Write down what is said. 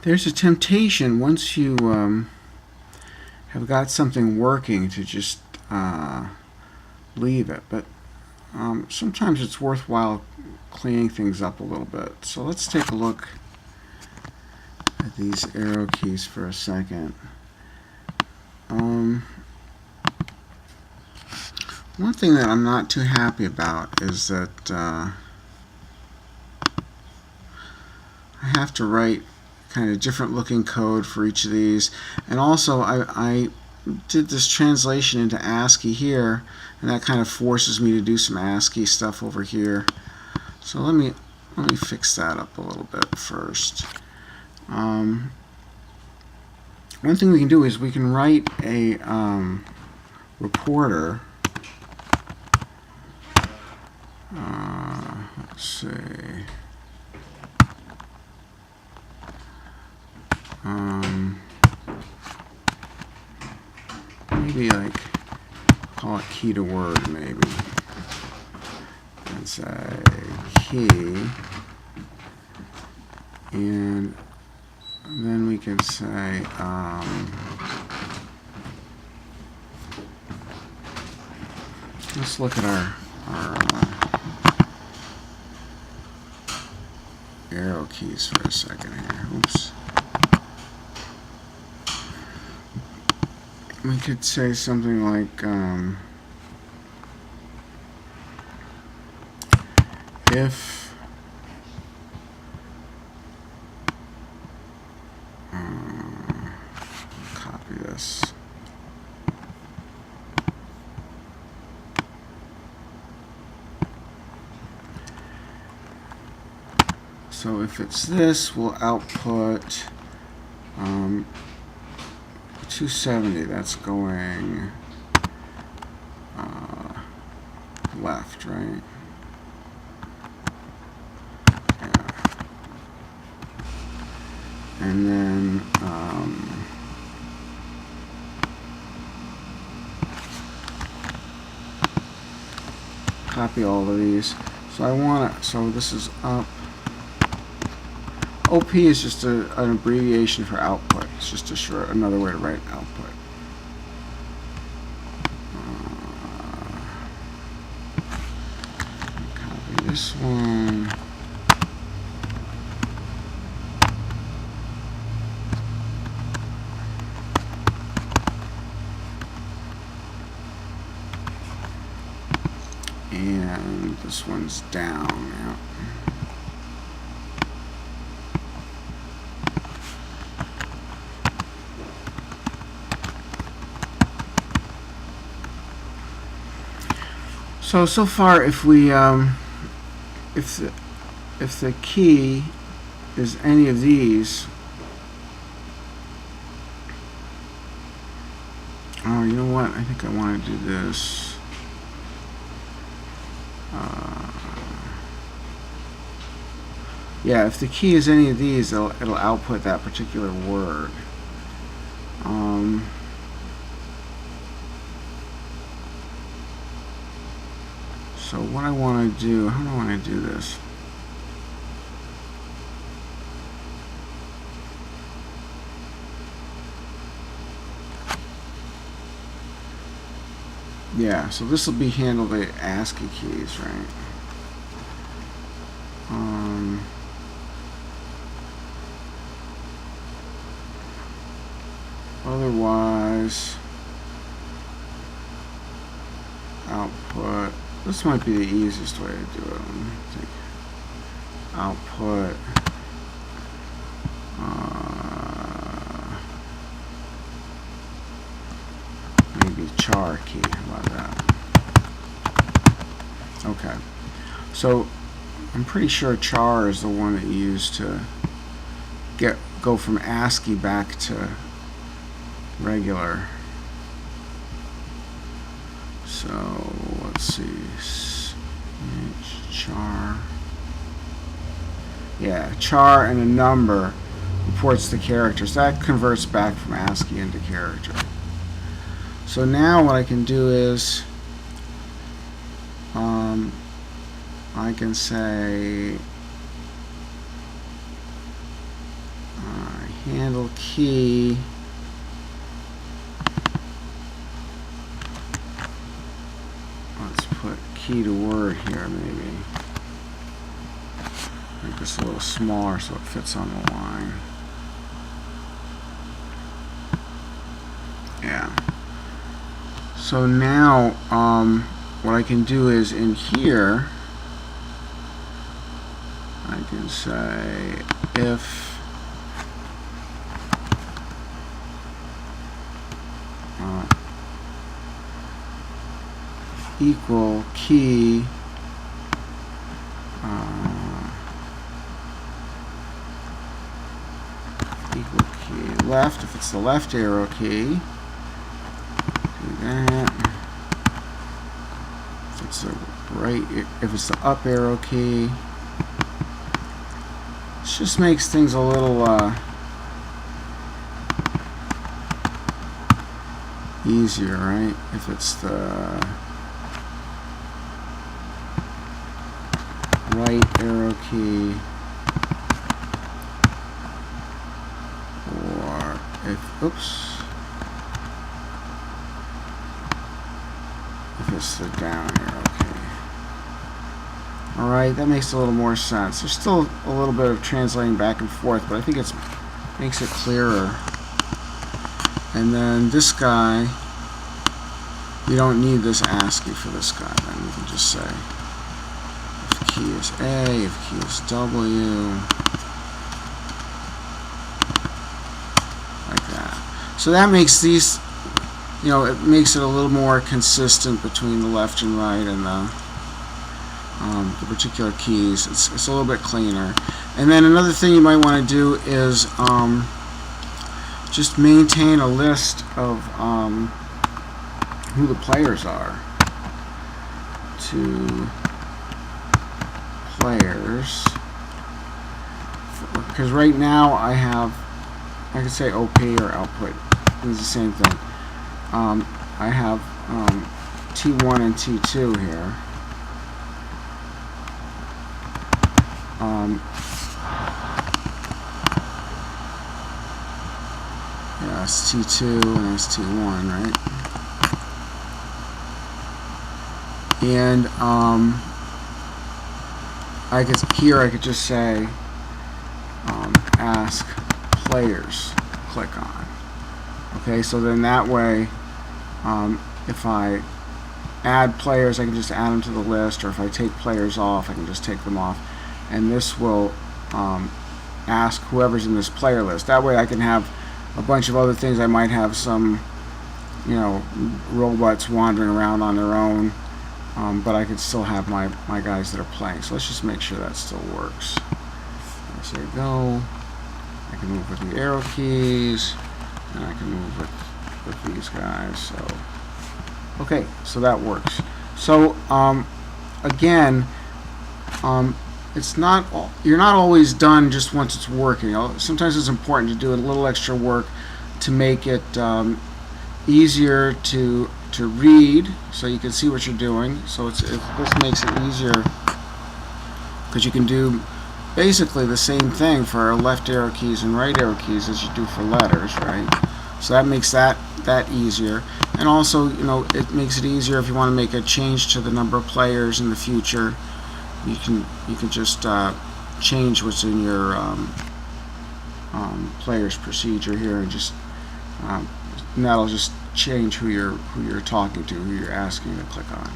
There's a temptation once you have got something working to just leave it, but sometimes it's worthwhile cleaning things up a little bit. So let's take a look at these arrow keys for a second. One thing that I'm not too happy about is that I have to write kind of different looking code for each of these, and also I did this translation into ASCII here, and that kind of forces me to do some ASCII stuff over here. So let me fix that up a little bit first. One thing we can do is we can write a reporter. Let's see. Maybe like call it key to word, maybe. And say key, and then we can say let's look at our arrow keys for a second here. Oops. We could say something like if copy this. So if it's this, we'll output 270. That's going left, right? Yeah. And then copy all of these. So I want to. So this is up. OP is just an abbreviation for output. It's just another way to write output. Copy this one. And this one's down now. So far, if we if the key is any of these, oh, you know what? I think I want to do this. Yeah, if the key is any of these, it'll output that particular word. So what I want to do, how do I want to do this? Yeah, so this will be handled by ASCII keys, right? Otherwise, output. This might be the easiest way to do it. Let me think. Output. Maybe char key. How about that? Okay. So I'm pretty sure char is the one that you use to go from ASCII back to regular. So let's see, char. Yeah, char and a number reports the characters. That converts back from ASCII into character. So now what I can do is I can say handle key. Let's put key to word here, maybe. Make this a little smaller so it fits on the line. Yeah. So now, what I can do is in here, I can say if equal key equal key left, if it's the left arrow key, do that. If it's the right, if it's the up arrow key, this just makes things a little easier, right? If it's the right arrow key, or if, oops, if it's the down arrow key. Alright, that makes a little more sense. There's still a little bit of translating back and forth, but I think it makes it clearer. And then this guy, you don't need this ASCII for this guy, then you can just say if key is A, if key is W, like that. So that makes these, you know, it makes it a little more consistent between the left and right and the particular keys. It's a little bit cleaner. And then another thing you might want to do is just maintain a list of who the players are. To players, because right now I can say OP or output. It's the same thing. I have T1 and T2 here. Yeah, it's T2 and it's T1, right? And I could just say ask players, click on. Okay, so then that way, if I add players, I can just add them to the list, or if I take players off, I can just take them off, and this will ask whoever's in this player list. That way I can have a bunch of other things. I might have some, you know, robots wandering around on their own, but I could still have my guys that are playing. So let's just make sure that still works. I say go. I can move with the arrow keys, and I can move with these guys. So okay, so that works. So again, it's not, you're not always done just once it's working. Sometimes it's important to do a little extra work to make it easier to read, so you can see what you're doing. So this makes it easier because you can do basically the same thing for left arrow keys and right arrow keys as you do for letters, right? So that makes that easier. And also, you know, it makes it easier if you want to make a change to the number of players in the future. You can just change what's in your players procedure here, and just and that'll just change who you're talking to, who you're asking to click on.